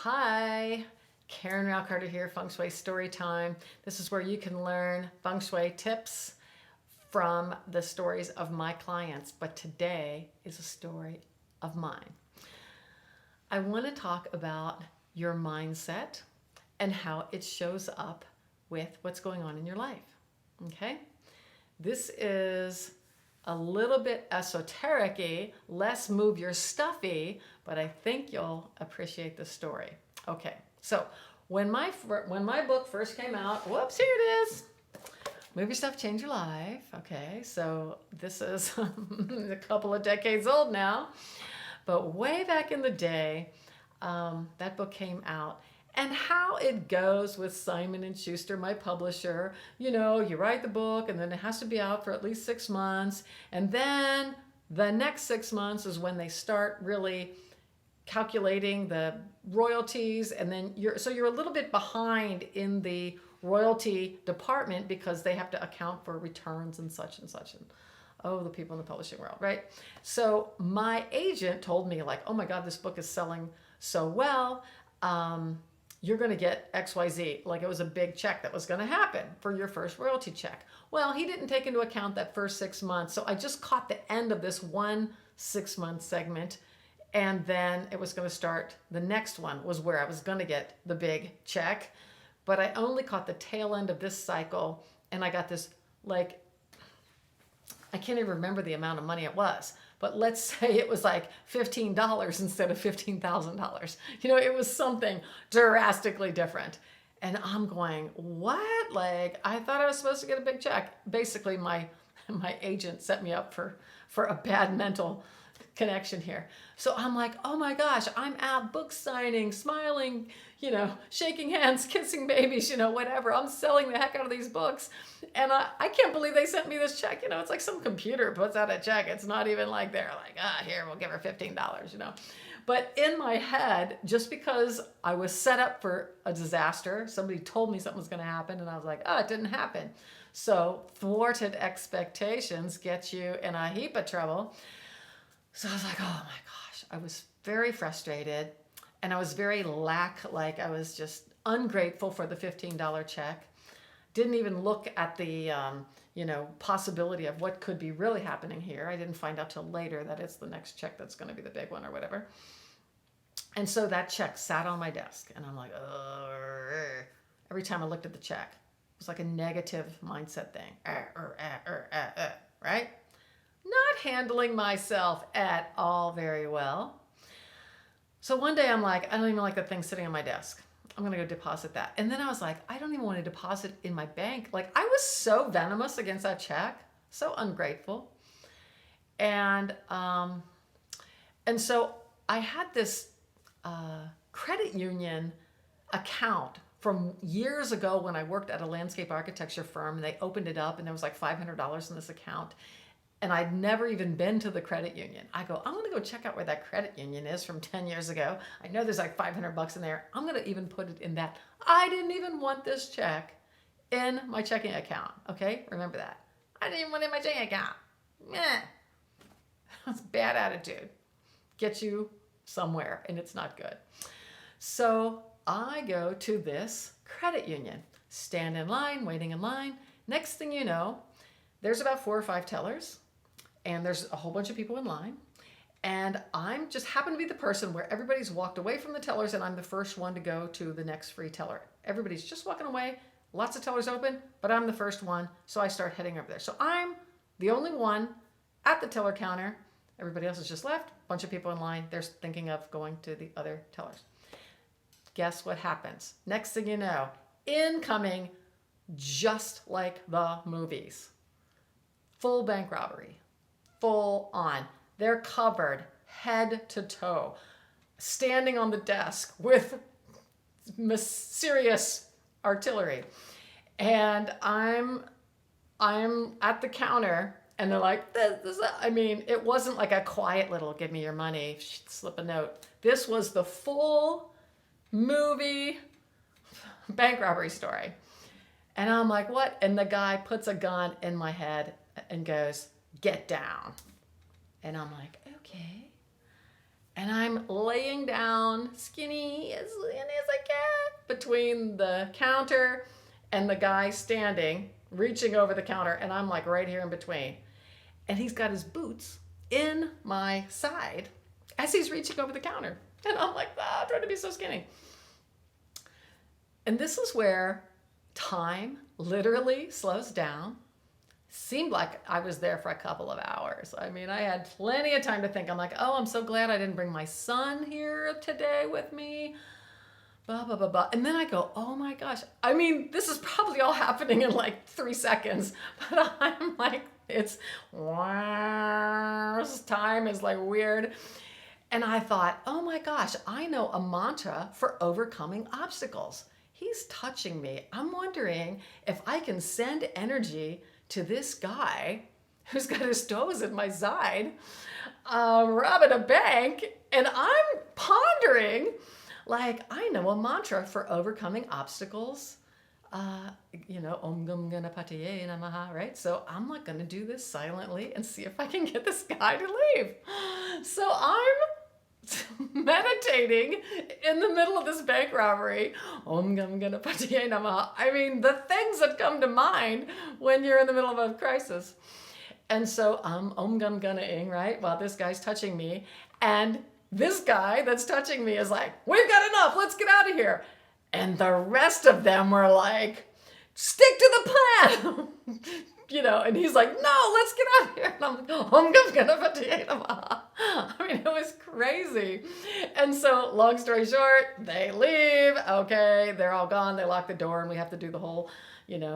Hi, Karen Rao Carter here, Feng Shui Story Time. This is where you can learn Feng Shui tips from the stories of my clients, but today is a story of mine. I want to talk about your mindset and how it shows up with what's going on in your life. Okay? This is a little bit esoteric-y, less move your stuffy, but I think you'll appreciate the story. Okay, so when my book first came out, whoops, here it is. Move Your Stuff, Change Your Life. Okay, so this is a couple of decades old now, but way back in the day, that book came out. And how it goes with Simon and Schuster, my publisher, you write the book and then it has to be out for at least 6 months. And then the next 6 months is when they start really calculating the royalties. And then you're a little bit behind in the royalty department because they have to account for returns and such and such. And oh, the people in the publishing world, right? So my agent told me like, oh my God, this book is selling so well. You're going to get XYZ. Like it was a big check that was going to happen for your first royalty check. Well, he didn't take into account that first 6 months. So I just caught the end of this 1 6-month segment. And then it was going to start. The next one was where I was going to get the big check. But I only caught the tail end of this cycle. And I got this, like, I can't even remember the amount of money it was. But let's say it was like $15 instead of $15,000. It was something drastically different. And I'm going, what? Like, I thought I was supposed to get a big check. Basically, my agent set me up for a bad mental connection here. So I'm like, oh my gosh, I'm at book signing, smiling, shaking hands, kissing babies, whatever. I'm selling the heck out of these books. And I can't believe they sent me this check. It's like some computer puts out a check. It's not even like they're like, here, we'll give her $15, But in my head, just because I was set up for a disaster, somebody told me something was going to happen and I was like, it didn't happen. So thwarted expectations get you in a heap of trouble. So I was like, oh my gosh, I was very frustrated and I was very I was just ungrateful for the $15 check. Didn't even look at the, possibility of what could be really happening here. I didn't find out till later that it's the next check that's going to be the big one or whatever. And so that check sat on my desk and I'm like, every time I looked at the check, it was like a negative mindset thing, right? Not handling myself at all very well. So one day I'm like, I don't even like the thing sitting on my desk. I'm going to go deposit that. And then I was like, I don't even want to deposit in my bank. Like I was so venomous against that check, so ungrateful. And so I had this credit union account from years ago when I worked at a landscape architecture firm and they opened it up and there was like $500 in this account. And I'd never even been to the credit union. I go, I'm gonna go check out where that credit union is from 10 years ago. I know there's like $500 in there. I'm gonna even put it in that. I didn't even want this check in my checking account, okay? Remember that. I didn't even want it in my checking account. Meh. That's bad attitude. Get you somewhere and it's not good. So I go to this credit union, stand in line, waiting in line. Next thing you know, there's about 4 or 5 tellers. And there's a whole bunch of people in line. And I'm just happen to be the person where everybody's walked away from the tellers and I'm the first one to go to the next free teller. Everybody's just walking away. Lots of tellers open, but I'm the first one. So I start heading over there. So I'm the only one at the teller counter. Everybody else has just left. Bunch of people in line. They're thinking of going to the other tellers. Guess what happens? Next thing you know, incoming, just like the movies. Full bank robbery. Full on. They're covered head to toe, standing on the desk with serious artillery. And I'm at the counter and they're like, it wasn't like a quiet little give me your money, slip a note. This was the full movie bank robbery story. And I'm like, what? And the guy puts a gun in my head and goes, get down. And I'm like, okay. And I'm laying down, skinny as I can, between the counter and the guy standing, reaching over the counter. And I'm like right here in between. And he's got his boots in my side as he's reaching over the counter. And I'm like, I'm trying to be so skinny. And this is where time literally slows down. Seemed like I was there for a couple of hours. I mean, I had plenty of time to think. I'm like, oh, I'm so glad I didn't bring my son here today with me. Blah, blah, blah, blah. And then I go, oh my gosh. I mean, this is probably all happening in like 3 seconds. But I'm like, it's time is like weird. And I thought, oh my gosh, I know a mantra for overcoming obstacles. He's touching me. I'm wondering if I can send energy to this guy who's got his toes in my side, robbing a bank. And I'm pondering, like, I know a mantra for overcoming obstacles. Om Gam Ganapatiye Namaha, right? So I'm like going to do this silently and see if I can get this guy to leave. So I'm meditating in the middle of this bank robbery. Om Gam Ganapatiye Namaha. I mean, the things that come to mind when you're in the middle of a crisis. And so I'm Om Gam Gana-ing, right? While this guy's touching me. And this guy that's touching me is like, we've got enough, let's get out of here. And the rest of them were like, stick to the plan. And he's like, no, let's get out of here. And I'm like, I mean, it was crazy. And so long story short, they leave. Okay, they're all gone. They lock the door and we have to do the whole,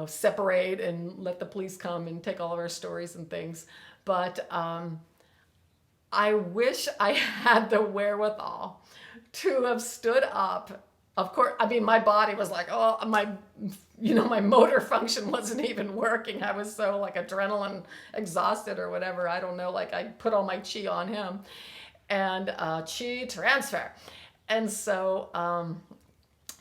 separate and let the police come and take all of our stories and things. But I wish I had the wherewithal to have stood up. Of course, I mean, my body was like, my motor function wasn't even working. I was so like adrenaline exhausted or whatever. I don't know, like I put all my chi on him and chi transfer. And so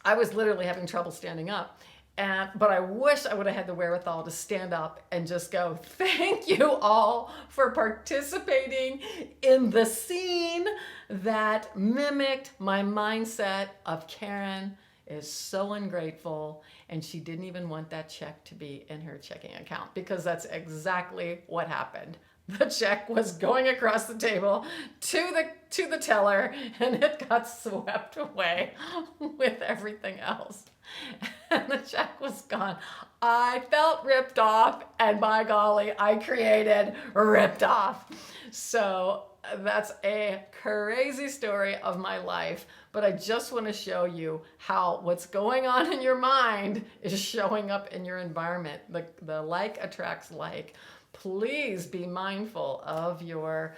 I was literally having trouble standing up. But I wish I would have had the wherewithal to stand up and just go, thank you all for participating in the scene that mimicked my mindset of Karen is so ungrateful and she didn't even want that check to be in her checking account, because that's exactly what happened. The check was going across the table to the teller and it got swept away with everything else. And the check was gone. I felt ripped off, and by golly, I created ripped off. So that's a crazy story of my life, but I just want to show you how what's going on in your mind is showing up in your environment. The like attracts like. Please be mindful of your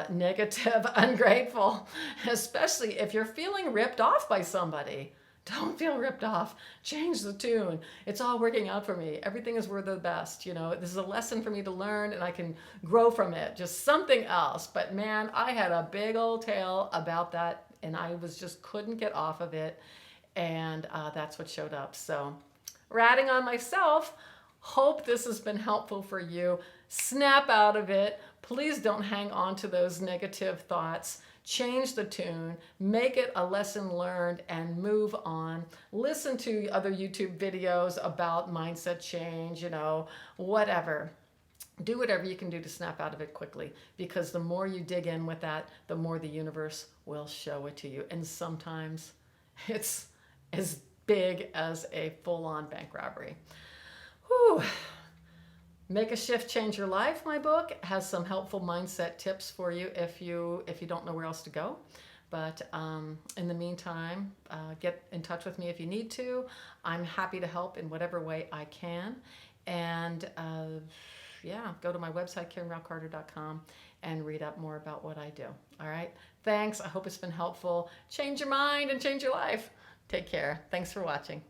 negative, ungrateful, especially if you're feeling ripped off by somebody. Don't feel ripped off. Change the tune. It's all working out for me. Everything is worth the best. This is a lesson for me to learn and I can grow from it. Just something else. But man, I had a big old tale about that and I couldn't get off of it. And that's what showed up. So ratting on myself. Hope this has been helpful for you. Snap out of it. Please don't hang on to those negative thoughts. Change the tune, make it a lesson learned, and move on. Listen to other YouTube videos about mindset change, whatever. Do whatever you can do to snap out of it quickly, because the more you dig in with that, the more the universe will show it to you. And sometimes it's as big as a full-on bank robbery. Whew. Make a Shift, Change Your Life, my book, has some helpful mindset tips for you if you don't know where else to go. But in the meantime, get in touch with me if you need to. I'm happy to help in whatever way I can. And go to my website, KarenRaoCarter.com, and read up more about what I do. All right? Thanks. I hope it's been helpful. Change your mind and change your life. Take care. Thanks for watching.